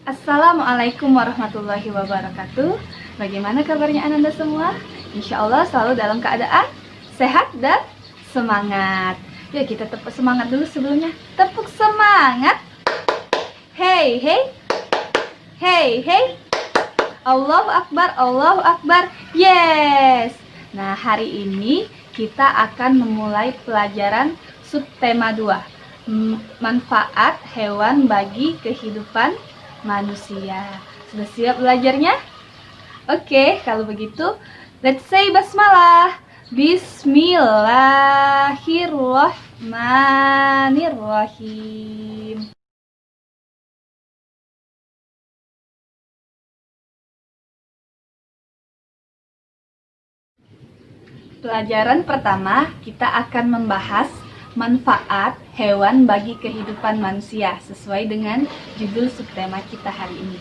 Assalamualaikum warahmatullahi wabarakatuh. Bagaimana kabarnya Ananda semua? Insya Allah selalu dalam keadaan sehat dan semangat. Yuk kita tepuk semangat dulu sebelumnya. Tepuk semangat. Hey, hey. Hey, hey. Allahu Akbar, Allahu Akbar. Yes. Nah, hari ini kita akan memulai pelajaran subtema 2. Manfaat hewan bagi kehidupan manusia. Sudah siap belajarnya? Oke, kalau begitu let's say basmalah. Bismillahirrahmanirrahim. Pelajaran pertama, kita akan membahas manfaat hewan bagi kehidupan manusia sesuai dengan judul subtema kita hari ini.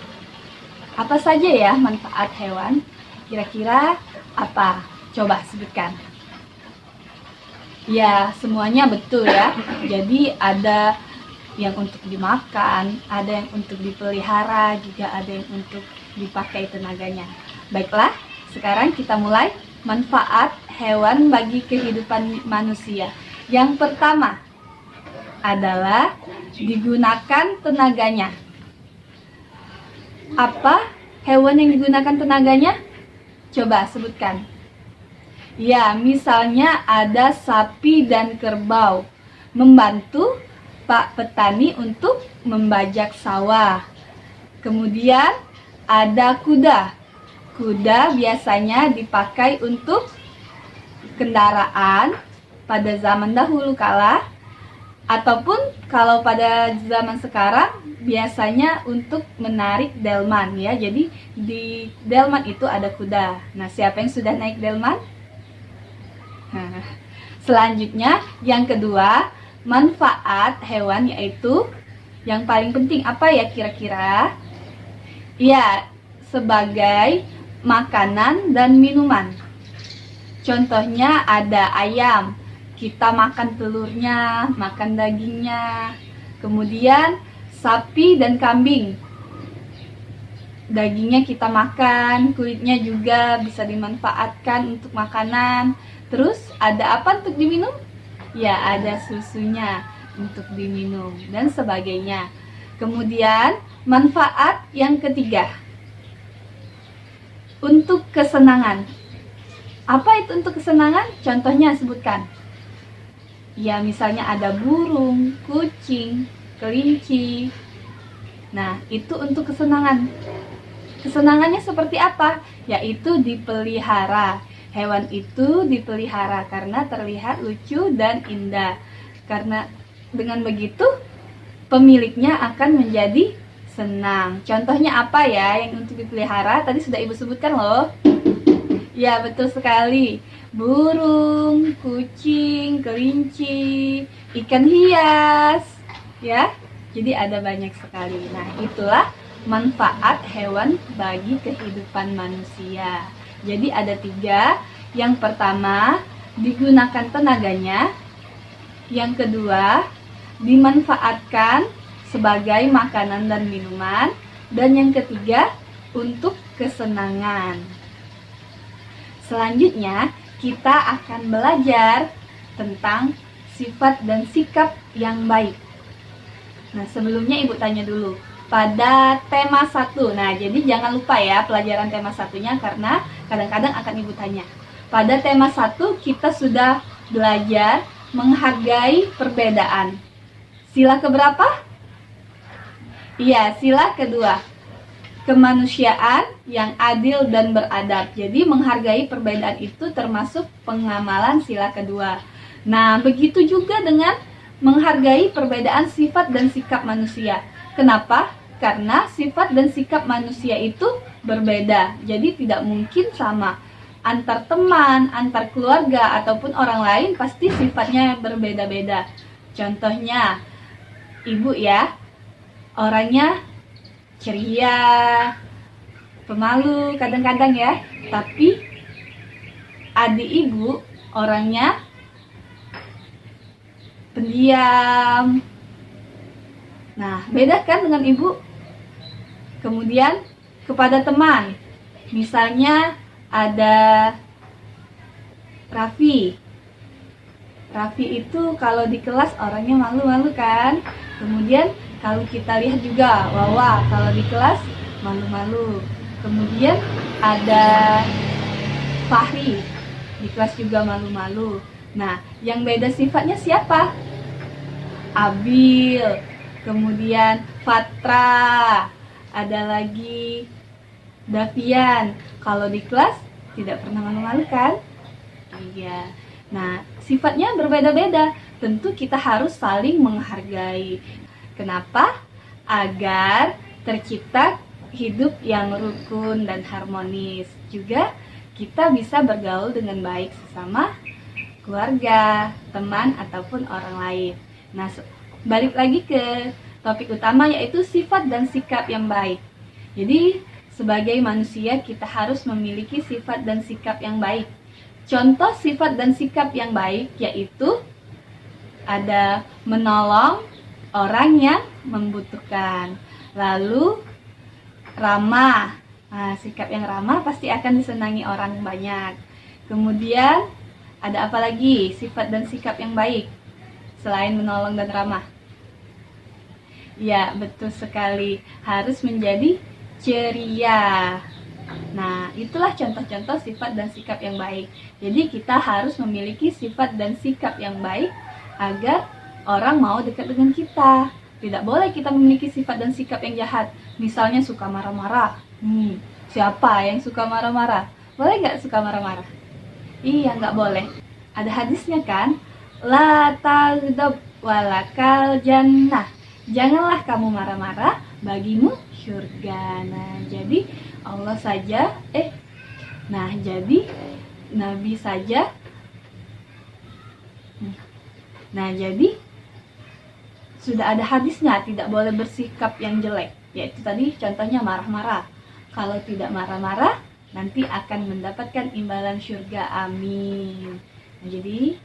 Apa saja ya manfaat hewan? Kira-kira apa? Coba sebutkan. Ya, semuanya betul ya. Jadi ada yang untuk dimakan, ada yang untuk dipelihara, juga ada yang untuk dipakai tenaganya. Baiklah, sekarang kita mulai manfaat hewan bagi kehidupan manusia. Yang pertama adalah digunakan tenaganya. Apa hewan yang digunakan tenaganya? Coba sebutkan. Ya, misalnya ada sapi dan kerbau membantu Pak Petani untuk membajak sawah. Kemudian ada kuda. Kuda biasanya dipakai untuk kendaraan pada zaman dahulu kala, ataupun kalau pada zaman sekarang biasanya untuk menarik delman ya. Jadi di delman itu ada kuda. Nah, siapa yang sudah naik delman? Nah, selanjutnya yang kedua, manfaat hewan yaitu yang paling penting apa ya kira-kira? Ya, sebagai makanan dan minuman. Contohnya ada ayam, kita makan telurnya, makan dagingnya. Kemudian sapi dan kambing, dagingnya kita makan, kulitnya juga bisa dimanfaatkan untuk makanan. Terus ada apa untuk diminum? Ya, ada susunya untuk diminum dan sebagainya. Kemudian manfaat yang ketiga, untuk kesenangan. Apa itu untuk kesenangan? Contohnya sebutkan. Ya, misalnya ada burung, kucing, kelinci. Nah, itu untuk kesenangan. Kesenangannya seperti apa? Yaitu dipelihara. Hewan itu dipelihara karena terlihat lucu dan indah. Karena dengan begitu pemiliknya akan menjadi senang. Contohnya apa ya yang untuk dipelihara? Tadi sudah Ibu sebutkan loh. Ya, betul sekali. Burung, kucing, kelinci, ikan hias, ya. Jadi ada banyak sekali. Nah, itulah manfaat hewan bagi kehidupan manusia. Jadi ada 3. Yang pertama, digunakan tenaganya. Yang kedua, dimanfaatkan sebagai makanan dan minuman. Dan yang ketiga, untuk kesenangan. Selanjutnya, kita akan belajar tentang sifat dan sikap yang baik. Nah, sebelumnya Ibu tanya dulu, pada tema 1. Nah, jadi jangan lupa ya pelajaran tema 1-nya karena kadang-kadang akan Ibu tanya. Pada tema 1 kita sudah belajar menghargai perbedaan. Sila keberapa? Iya, sila kedua. Kemanusiaan yang adil dan beradab. Jadi menghargai perbedaan itu termasuk pengamalan sila kedua. Nah, begitu juga dengan menghargai perbedaan sifat dan sikap manusia. Kenapa? Karena sifat dan sikap manusia itu berbeda. Jadi tidak mungkin sama. Antar teman, antar keluarga, ataupun orang lain pasti sifatnya berbeda-beda. Contohnya, Ibu ya, orangnya ceria, pemalu kadang-kadang ya. Tapi adik Ibu orangnya pendiam. Nah, beda kan dengan Ibu? Kemudian kepada teman, misalnya ada Raffi. Raffi itu kalau di kelas orangnya malu-malu kan. Kemudian kalau kita lihat juga Wawa kalau di kelas malu-malu. Kemudian ada Fahri, di kelas juga malu-malu. Nah, yang beda sifatnya siapa? Abil, kemudian Fatra, ada lagi Davian. Kalau di kelas tidak pernah malu-malu kan? Iya. Nah, sifatnya berbeda-beda. Tentu kita harus saling menghargai. Kenapa? Agar tercipta hidup yang rukun dan harmonis. Juga kita bisa bergaul dengan baik sesama keluarga, teman, ataupun orang lain. Nah, balik lagi ke topik utama, yaitu sifat dan sikap yang baik. Jadi, sebagai manusia kita harus memiliki sifat dan sikap yang baik. Contoh sifat dan sikap yang baik yaitu ada menolong orang yang membutuhkan. Lalu ramah. Nah, sikap yang ramah pasti akan disenangi orang banyak. Kemudian ada apa lagi sifat dan sikap yang baik selain menolong dan ramah? Ya, betul sekali. Harus menjadi ceria. Nah, itulah contoh-contoh sifat dan sikap yang baik. Jadi kita harus memiliki sifat dan sikap yang baik agar orang mau dekat dengan kita. Tidak boleh kita memiliki sifat dan sikap yang jahat. Misalnya suka marah-marah. Siapa yang suka marah-marah? Boleh nggak suka marah-marah? Iya, nggak boleh. Ada hadisnya kan? La taghdab walakal jannah. Janganlah kamu marah-marah, bagimu surga. Nah, jadi Allah saja, jadi Nabi saja. Nah, jadi sudah ada hadisnya, tidak boleh bersikap yang jelek. Yaitu tadi contohnya marah-marah. Kalau tidak marah-marah, nanti akan mendapatkan imbalan surga. Amin. Nah, jadi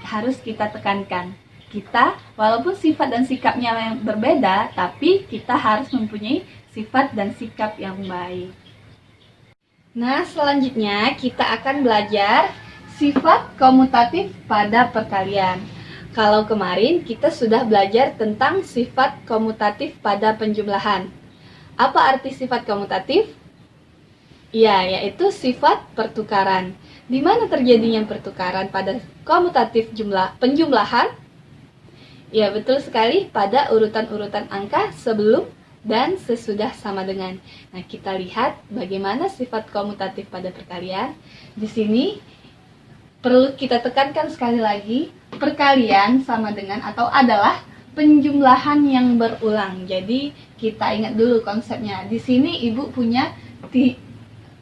harus kita tekankan. Kita, walaupun sifat dan sikapnya yang berbeda, tapi kita harus mempunyai sifat dan sikap yang baik. Nah, selanjutnya kita akan belajar sifat komutatif pada perkalian. Kalau kemarin kita sudah belajar tentang sifat komutatif pada penjumlahan. Apa arti sifat komutatif? Ya, yaitu sifat pertukaran. Di mana terjadinya pertukaran pada komutatif penjumlahan? Ya, betul sekali, pada urutan-urutan angka sebelum dan sesudah sama dengan. Nah, kita lihat bagaimana sifat komutatif pada perkalian. Di sini perlu kita tekankan sekali lagi, perkalian sama dengan atau adalah penjumlahan yang berulang. Jadi kita ingat dulu konsepnya. Di sini Ibu punya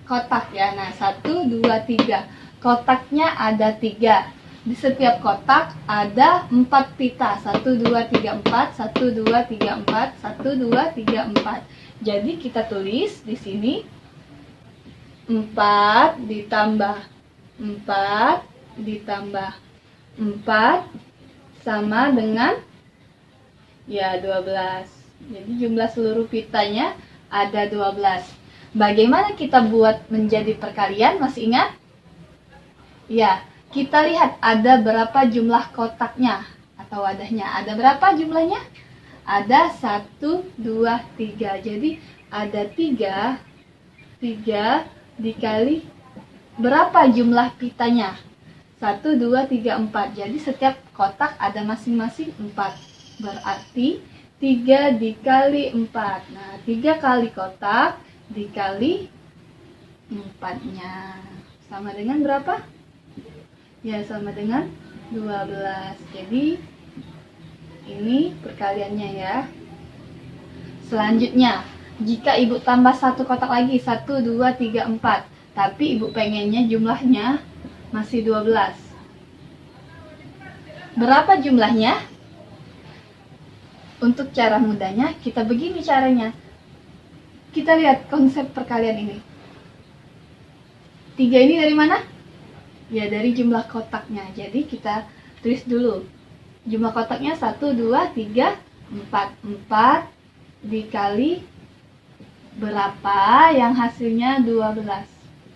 kotak ya. Nah, 1, 2, 3. Kotaknya ada 3. Di setiap kotak ada 4 pita. 1, 2, 3, 4. 1, 2, 3, 4. 1, 2, 3, 4. Jadi kita tulis di sini 4 ditambah 4 ditambah 4 sama dengan 12. Jadi jumlah seluruh pitanya ada 12. Bagaimana kita buat menjadi perkalian? Masih ingat? Ya, kita lihat ada berapa jumlah kotaknya atau wadahnya. Ada berapa jumlahnya? Ada 1, 2, 3. Jadi ada 3 dikali berapa jumlah pitanya? 1, 2, 3, 4. Jadi setiap kotak ada masing-masing 4. Berarti 3 dikali 4. Nah, 3 kali kotak dikali 4-nya. Sama dengan berapa? Ya, sama dengan 12. Jadi ini perkaliannya ya. Selanjutnya, jika Ibu tambah 1 kotak lagi, 1, 2, 3, 4. Tapi Ibu pengennya jumlahnya masih 12. Berapa jumlahnya? Untuk cara mudahnya, kita begini caranya. Kita lihat konsep perkalian ini. 3 ini dari mana? Ya, dari jumlah kotaknya. Jadi kita tulis dulu. Jumlah kotaknya 1, 2, 3, 4. 4 dikali berapa yang hasilnya 12?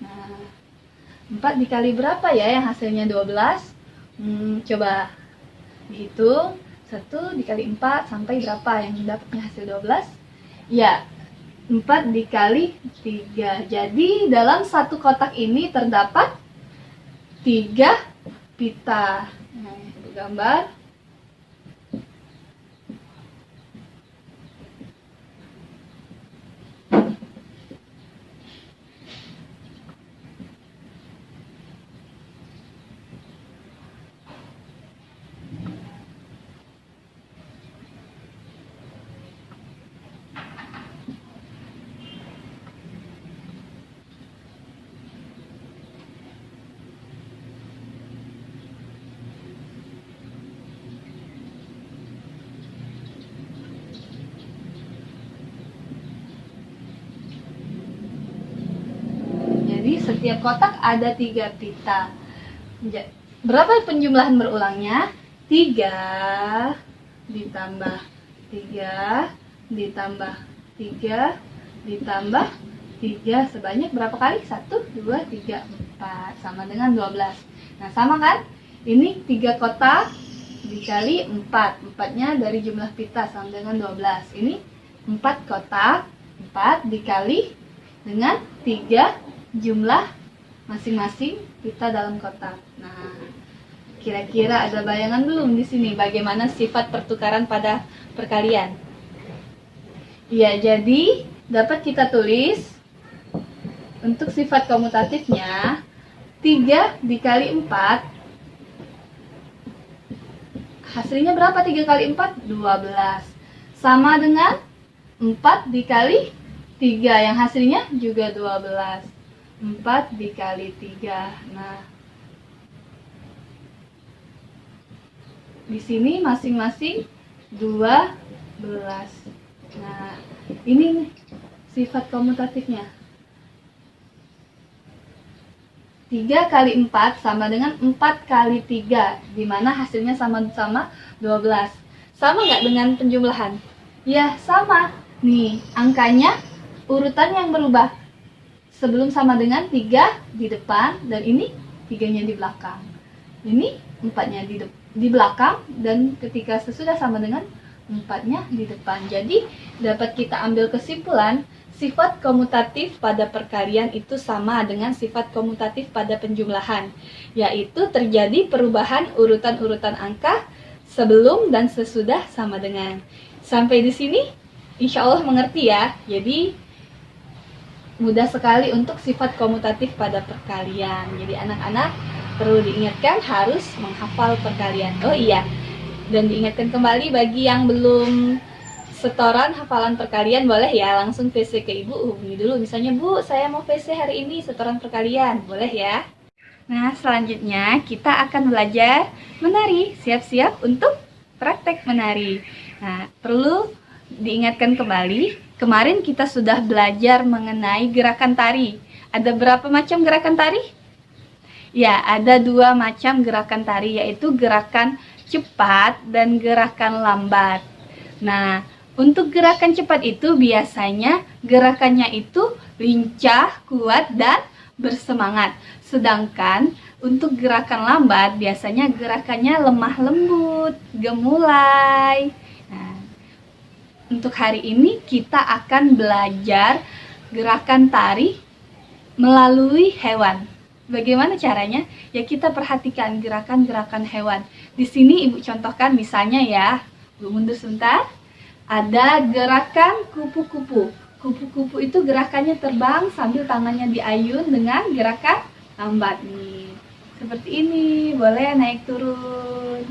Nah, 4 dikali berapa ya yang hasilnya 12? Coba dihitung. 1 dikali 4 sampai berapa yang dapatnya hasil 12? Ya, 4 dikali 3. Jadi dalam satu kotak ini terdapat 3 pita. Nah, Ibu gambar. Jadi setiap kotak ada 3 pita. Berapa penjumlahan berulangnya? 3 ditambah 3 ditambah 3 ditambah 3 sebanyak berapa kali? 1, 2, 3, 4 sama dengan 12. Nah, sama kan? Ini 3 kotak dikali 4. 4-nya dari jumlah pita sama dengan 12. Ini 4 kotak, 4 dikali dengan 3 jumlah masing-masing pita dalam kotak. Nah, kira-kira ada bayangan belum di sini bagaimana sifat pertukaran pada perkalian? Ya, jadi dapat kita tulis untuk sifat komutatifnya 3 dikali 4. Hasilnya berapa 3 kali 4? 12. Sama dengan 4 dikali 3 yang hasilnya juga 12. 4 dikali 3. Nah, di sini masing-masing 12. Nah, ini sifat komutatifnya. 3 kali 4 sama dengan 4 kali 3, di mana hasilnya sama-sama 12. Sama nggak dengan penjumlahan? Ya, sama. Nih, angkanya urutan yang berubah. Sebelum sama dengan 3 di depan, dan ini 3-nya di belakang. Ini 4-nya di belakang, dan ketika sesudah sama dengan 4-nya di depan. Jadi, dapat kita ambil kesimpulan, sifat komutatif pada perkalian itu sama dengan sifat komutatif pada penjumlahan, yaitu terjadi perubahan urutan-urutan angka sebelum dan sesudah sama dengan. Sampai di sini, insya Allah mengerti ya. Jadi, mudah sekali untuk sifat komutatif pada perkalian. Jadi anak-anak perlu diingatkan harus menghafal perkalian. Oh iya, dan diingatkan kembali bagi yang belum setoran hafalan perkalian, boleh ya langsung VC ke Ibu, hubungi dulu. Misalnya, Bu, saya mau VC hari ini setoran perkalian, boleh ya. Nah, selanjutnya kita akan belajar menari. Siap-siap untuk praktek menari. Nah, perlu diingatkan kembali, kemarin kita sudah belajar mengenai gerakan tari. Ada berapa macam gerakan tari? Ya, ada 2 macam gerakan tari, yaitu gerakan cepat dan gerakan lambat. Nah, untuk gerakan cepat itu biasanya gerakannya itu lincah, kuat, dan bersemangat. Sedangkan untuk gerakan lambat biasanya gerakannya lemah lembut, gemulai. Untuk hari ini kita akan belajar gerakan tari melalui hewan. Bagaimana caranya? Ya, kita perhatikan gerakan-gerakan hewan. Di sini Ibu contohkan misalnya ya. Ibu mundur sebentar. Ada gerakan kupu-kupu. Kupu-kupu itu gerakannya terbang sambil tangannya diayun dengan gerakan lambat nih. Seperti ini, boleh naik turun.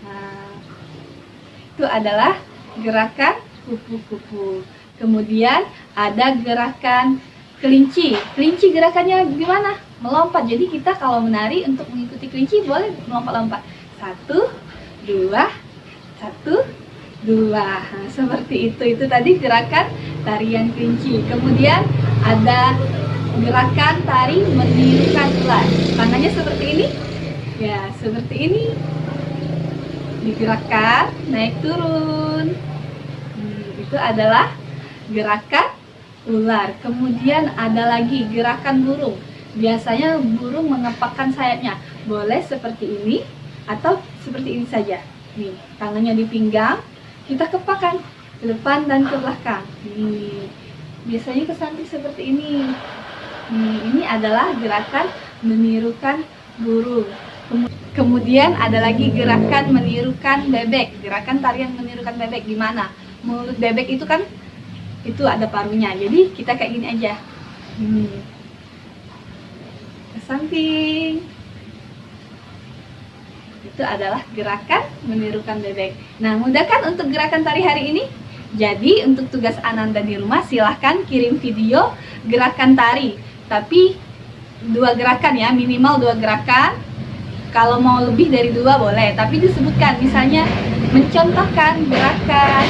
Nah, itu adalah gerakan kupu-kupu. Kemudian ada gerakan kelinci. Kelinci gerakannya gimana? Melompat. Jadi kita kalau menari untuk mengikuti kelinci boleh melompat-lompat. 1, 2, 1, 2. Nah, seperti itu. Itu tadi gerakan tarian kelinci. Kemudian ada gerakan tari meniupkan ular. Tangannya seperti ini. Ya, seperti ini. Digerakkan, naik turun. Itu adalah gerakan ular. Kemudian ada lagi gerakan burung. Biasanya burung mengepakkan sayapnya. Boleh seperti ini atau seperti ini saja. Nih, tangannya di pinggang, kita kepakkan ke depan dan ke belakang. Nih, biasanya kesanti seperti ini. Nih, ini adalah gerakan menirukan burung. Kemudian ada lagi gerakan menirukan bebek. Gerakan tarian menirukan bebek. Gimana? Mulut bebek itu kan itu ada paruhnya, jadi kita kayak gini aja. Ke samping. Itu adalah gerakan menirukan bebek. Nah, mudah kan untuk gerakan tari hari ini? Jadi untuk tugas Ananda di rumah, silahkan kirim video gerakan tari. Tapi 2 gerakan ya, minimal 2 gerakan. Kalau mau lebih dari 2 boleh, tapi disebutkan misalnya mencontohkan gerakan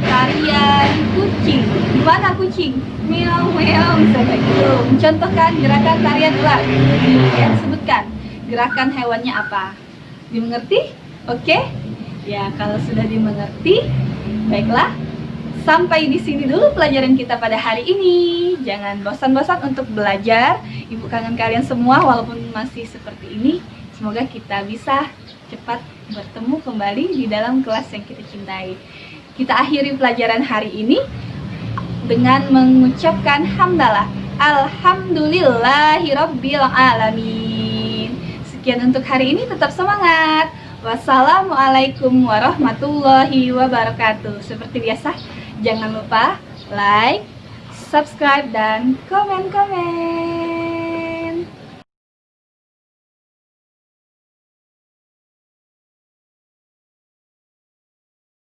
tarian kucing. Gimana kucing? Meow meow, bisa kayak gitu. Mencontohkan gerakan tarian ular. Ya, sebutkan gerakan hewannya apa. Dimengerti? Oke? Ya, kalau sudah dimengerti, baiklah. Sampai di sini dulu pelajaran kita pada hari ini. Jangan bosan-bosan untuk belajar. Ibu kangen kalian semua walaupun masih seperti ini. Semoga kita bisa cepat bertemu kembali di dalam kelas yang kita cintai. Kita akhiri pelajaran hari ini dengan mengucapkan hamdalah. Alhamdulillahirabbil alamin. Sekian untuk hari ini, tetap semangat. Wassalamualaikum warahmatullahi wabarakatuh. Seperti biasa, jangan lupa like, subscribe, dan komen-komen.